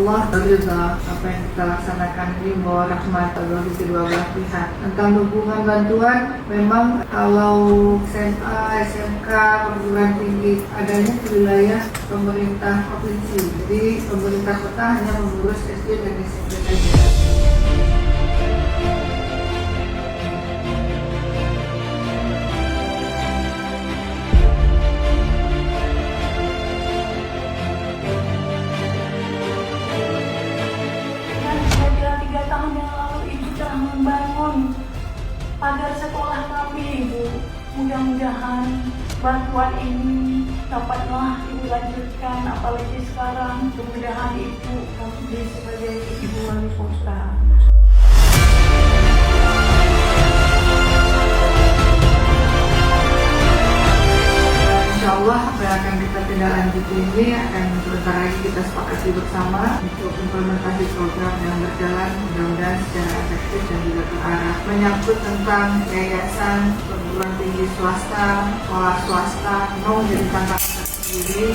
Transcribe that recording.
Allah ridha apa yang kita laksanakan ini membawa rahmat bagi kedua belah pihak. Tentang dukungan bantuan, memang kalau SMA, SMK, perguruan tinggi adanya di wilayah pemerintah provinsi. Jadi pemerintah kota hanya mengurus SD dan SMP saja. Membangun agar sekolah kami, Ibu. Mudah-mudahan bantuan ini dapatlah Ibu lanjutkan, apalagi sekarang kemudahan Ibu kami sebagai Ibu Wali Kota. Insyaallah apa yang akan kita tindak lanjuti ini akan sebentar lagi kita sepakati bersama untuk implementasi program yang berjalan mudah-mudahan secara efektif dan juga terarah. Menyangkut tentang yayasan, perguruan tinggi swasta, sekolah swasta, menjadi tantangan tersendiri.